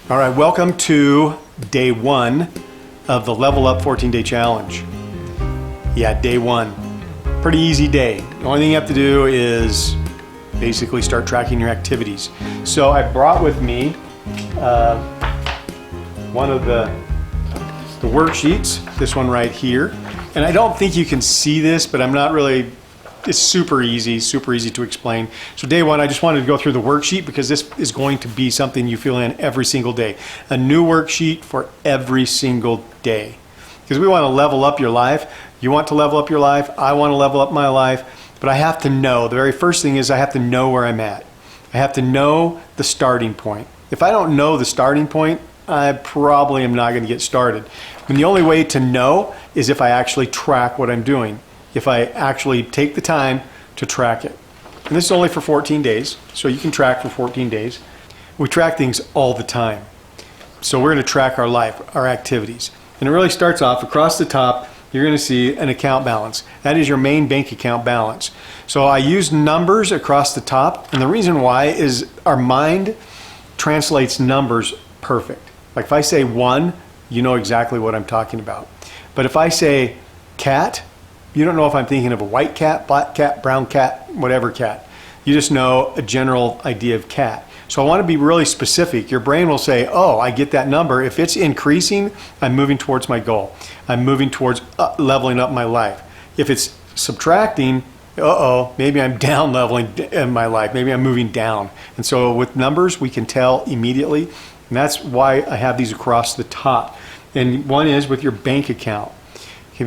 All right, welcome to day one of the Level Up 14-day challenge. Yeah, day one. Pretty easy day. The only thing you have to do is basically start tracking your activities. So I brought with me one of the worksheets, this one right here. And I don't think you can see this, but I'm not really, it's super easy to explain. So day one, I just wanted to go through the worksheet because this is going to be something you fill in every single day. A new worksheet for every single day. Because we want to level up your life. You want to level up your life. I want to level up my life. But I have to know, the very first thing is I have to know where I'm at. I have to know the starting point. If I don't know the starting point, I probably am not going to get started. And the only way to know is if I actually track what I'm doing. If I actually take the time to track it. And this is only for 14 days, so you can track for 14 days. We track things all the time. So we're going to track our life, our activities. And it really starts off across the top, you're going to see an account balance. That is your main bank account balance. So I use numbers across the top, and the reason why is our mind translates numbers perfect. Like if I say 1, you know exactly what I'm talking about. But if I say cat, you don't know if I'm thinking of a white cat, black cat, brown cat, whatever cat. You just know a general idea of cat. So I want to be really specific. Your brain will say, oh, I get that number. If it's increasing, I'm moving towards my goal. I'm moving towards leveling up my life. If it's subtracting, maybe I'm down leveling in my life. Maybe I'm moving down. And so with numbers, we can tell immediately. And that's why I have these across the top. And one is with your bank account. Okay,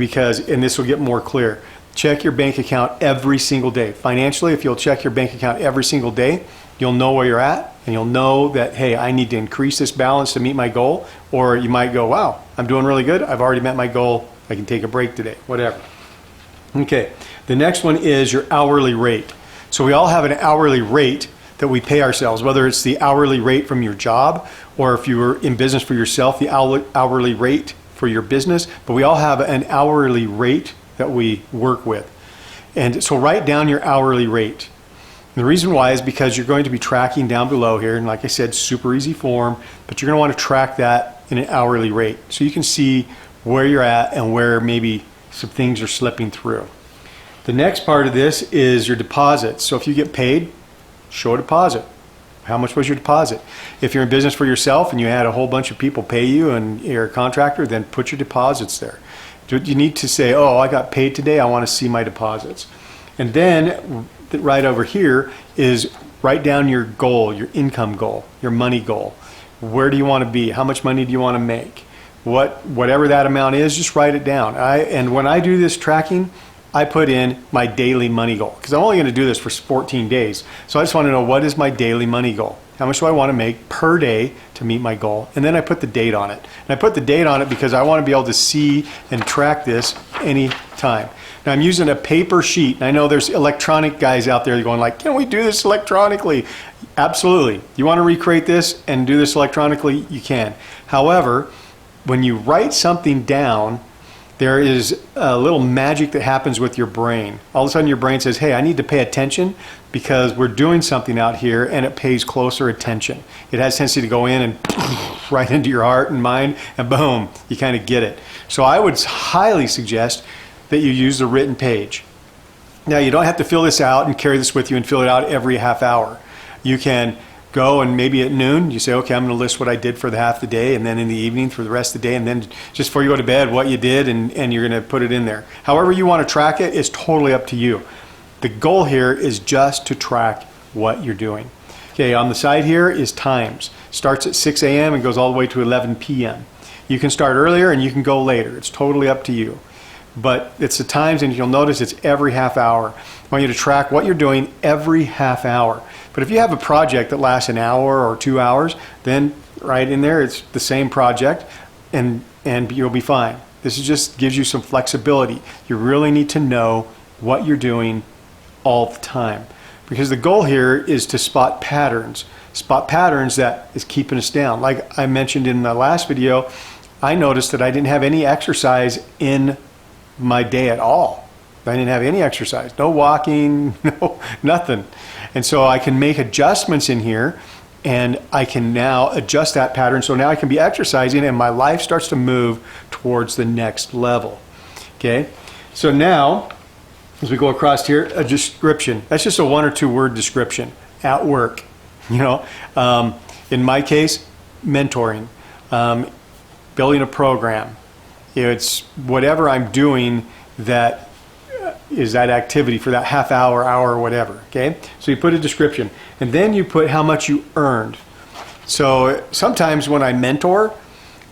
and this will get more clear. Check your bank account every single day. Financially, if you'll check your bank account every single day, you'll know where you're at, and you'll know that, hey, I need to increase this balance to meet my goal. Or you might go, wow, I'm doing really good. I've already met my goal. I can take a break today, whatever. Okay, the next one is your hourly rate. So we all have an hourly rate that we pay ourselves, whether it's the hourly rate from your job, or if you were in business for yourself, the hourly rate for your business, but we all have an hourly rate that we work with. And so write down your hourly rate. And the reason why is because you're going to be tracking down below here, and like I said, super easy form, but you're going to want to track that in an hourly rate so you can see where you're at and where maybe some things are slipping through. The next part of this is your deposits. So if you get paid, show a deposit. How much was your deposit? If you're in business for yourself and you had a whole bunch of people pay you and you're a contractor, then put your deposits there. You need to say, oh, I got paid today, I want to see my deposits. And then right over here is write down your goal, your income goal, your money goal. Where do you want to be? How much money do you want to make? Whatever that amount is, just write it down. And when I do this tracking, I put in my daily money goal because I'm only going to do this for 14 days. So I just want to know, what is my daily money goal? How much do I want to make per day to meet my goal? And then I put the date on it. And I put the date on it because I want to be able to see and track this any time. Now I'm using a paper sheet. And I know there's electronic guys out there going like, can we do this electronically? Absolutely. You want to recreate this and do this electronically? You can. However, when you write something down, there is a little magic that happens with your brain. All of a sudden your brain says, hey, I need to pay attention because we're doing something out here and it pays closer attention. It has a tendency to go in and right into your heart and mind and boom, you kind of get it. So I would highly suggest that you use the written page. Now you don't have to fill this out and carry this with you and fill it out every half hour. You can go and maybe at noon you say, okay, I'm going to list what I did for the half the day, and then in the evening for the rest of the day, and then just before you go to bed what you did, and you're going to put it in there. However you want to track it is totally up to you. The goal here is just to track what you're doing. Okay, on the side here is times. Starts at 6 a.m. and goes all the way to 11 p.m. You can start earlier and you can go later. It's totally up to you. But it's the times, and you'll notice it's every half hour. I want you to track what you're doing every half hour. But if you have a project that lasts an hour or 2 hours, then right in there it's the same project and you'll be fine. This just gives you some flexibility. You really need to know what you're doing all the time. Because the goal here is to spot patterns. Spot patterns that is keeping us down. Like I mentioned in the last video, I noticed that I didn't have any exercise in my day at all. I didn't have any exercise, no walking, no nothing. And so I can make adjustments in here and I can now adjust that pattern. So now I can be exercising and my life starts to move towards the next level. Okay, so now as we go across here, a description. That's just a 1 or 2 word description at work. You know, in my case, mentoring, building a program. You know, it's whatever I'm doing that is that activity for that half hour, or whatever. Okay, so you put a description, and then you put how much you earned. So sometimes when I mentor,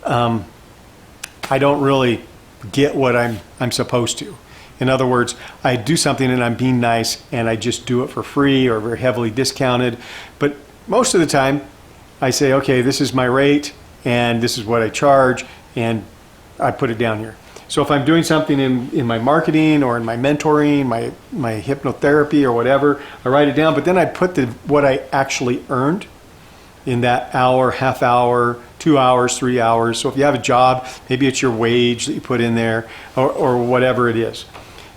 I don't really get what I'm supposed to. In other words, I do something and I'm being nice and I just do it for free or very heavily discounted. But most of the time I say, okay, this is my rate and this is what I charge, and I put it down here. So if I'm doing something in my marketing or in my mentoring, my hypnotherapy or whatever, I write it down, but then I put what I actually earned in that hour, half hour, 2 hours, 3 hours. So if you have a job, maybe it's your wage that you put in there or whatever it is.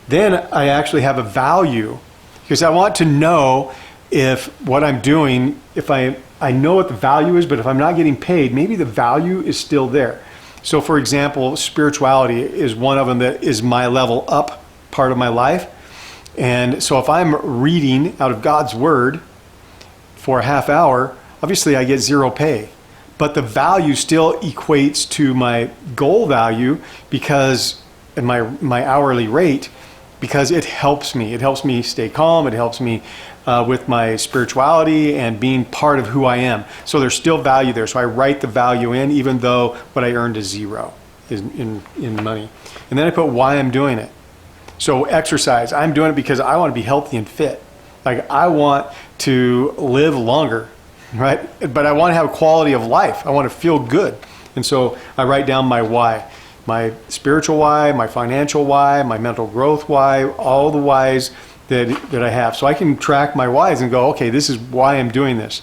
Then I actually have a value, because I want to know if what I'm doing, if I know what the value is, but if I'm not getting paid, maybe the value is still there. So for example, spirituality is one of them that is my level up part of my life. And so if I'm reading out of God's Word for a half hour, obviously I get zero pay. But the value still equates to my goal value because, and my hourly rate, because it helps me. It helps me stay calm. It helps me with my spirituality and being part of who I am. So there's still value there. So I write the value in, even though what I earned is zero in money. And then I put why I'm doing it. So exercise, I'm doing it because I want to be healthy and fit. Like I want to live longer, right? But I want to have a quality of life. I want to feel good. And so I write down my why. My spiritual why, my financial why, my mental growth why, all the whys that I have. So I can track my whys and go, okay, this is why I'm doing this.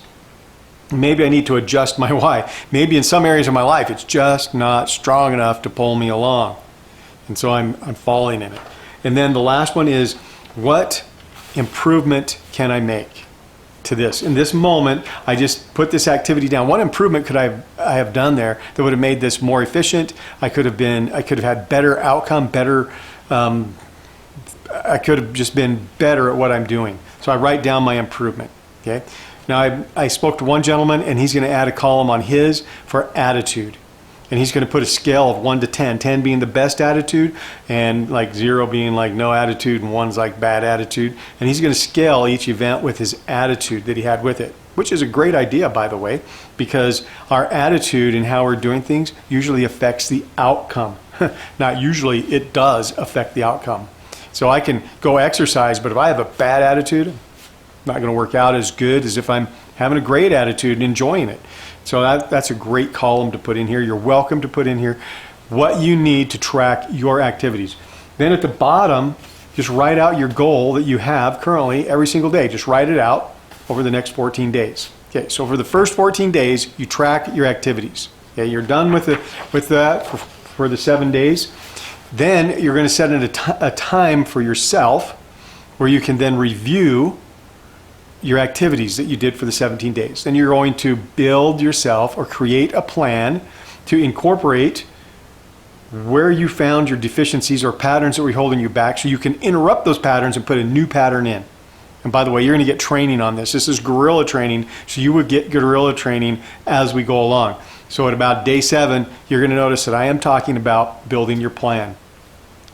Maybe I need to adjust my why. Maybe in some areas of my life, it's just not strong enough to pull me along. And so I'm falling in it. And then the last one is, what improvement can I make to this? In this moment, I just put this activity down. What improvement could I have done there that would have made this more efficient? I could have had better outcome, I could have just been better at what I'm doing. So I write down my improvement. Okay. Now I spoke to one gentleman, and he's going to add a column on his for attitude. And he's going to put a scale of 1 to 10, 10 being the best attitude, and like 0 being like no attitude, and 1's like bad attitude. And he's going to scale each event with his attitude that he had with it, which is a great idea, by the way, because our attitude and how we're doing things usually affects the outcome. Not usually, it does affect the outcome. So I can go exercise, but if I have a bad attitude, I'm not going to work out as good as if I'm having a great attitude and enjoying it. So that's a great column to put in here. You're welcome to put in here what you need to track your activities. Then at the bottom, just write out your goal that you have currently every single day. Just write it out over the next 14 days. Okay, so for the first 14 days, you track your activities. Okay, you're done with that for the 7 days. Then you're going to set a time for yourself where you can then review your activities that you did for the 17 days. Then you're going to build yourself or create a plan to incorporate where you found your deficiencies or patterns that were holding you back, so you can interrupt those patterns and put a new pattern in. And by the way, you're going to get training on this. This is guerrilla training, so you would get guerrilla training as we go along. So at about day 7, you're going to notice that I am talking about building your plan.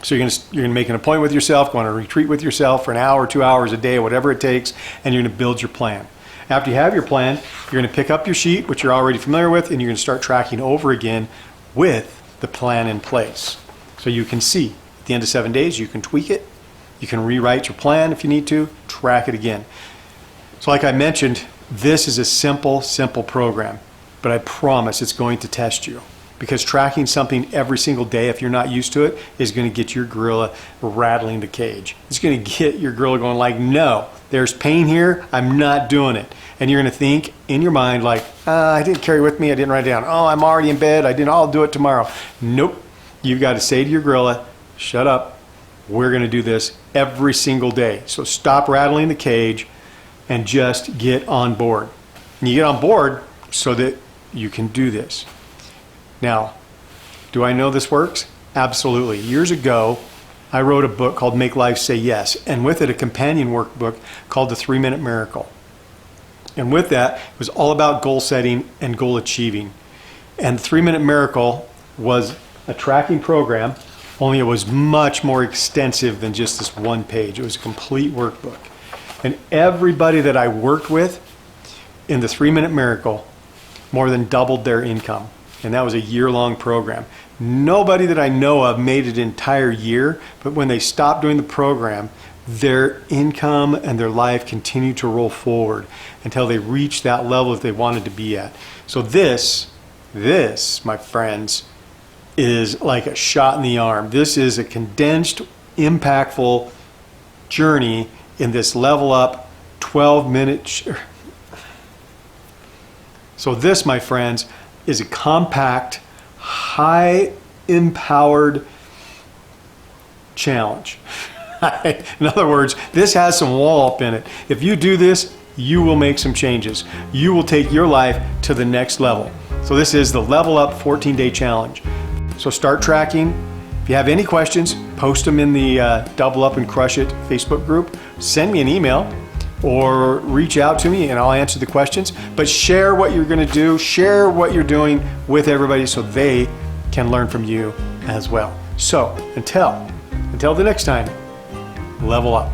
So you're going to make an appointment with yourself, go on a retreat with yourself for an hour, 2 hours a day, whatever it takes, and you're going to build your plan. After you have your plan, you're going to pick up your sheet, which you're already familiar with, and you're going to start tracking over again with the plan in place. So you can see at the end of 7 days, you can tweak it, you can rewrite your plan if you need to, track it again. So like I mentioned, this is a simple program, but I promise it's going to test you. Because tracking something every single day, if you're not used to it, is going to get your gorilla rattling the cage. It's going to get your gorilla going like, no, there's pain here, I'm not doing it. And you're going to think in your mind like, I didn't carry with me, I didn't write it down. Oh, I'm already in bed, I'll do it tomorrow. Nope. You've got to say to your gorilla, shut up, we're going to do this every single day. So stop rattling the cage and just get on board. And you get on board so that you can do this. Now, do I know this works? Absolutely. Years ago, I wrote a book called Make Life Say Yes, and with it a companion workbook called The 3-Minute Miracle. And with that, it was all about goal setting and goal achieving. And the 3-Minute Miracle was a tracking program, only it was much more extensive than just this one page. It was a complete workbook. And everybody that I worked with in the 3-Minute Miracle more than doubled their income. And that was a year-long program. Nobody that I know of made it an entire year, but when they stopped doing the program, their income and their life continued to roll forward until they reached that level that they wanted to be at. So this, my friends, is like a shot in the arm. This is a condensed, impactful journey in this level up 12-minute. So this, my friends, is a compact, high empowered challenge. In other words, this has some wall up in it. If you do this, you will make some changes. You will take your life to the next level. So this is the Level Up 14-Day Challenge. So start tracking. If you have any questions, post them in the Double Up and Crush It Facebook group. Send me an email or reach out to me and I'll answer the questions. But share what you're going to do, share what you're doing with everybody so they can learn from you as well. So until the next time, level up.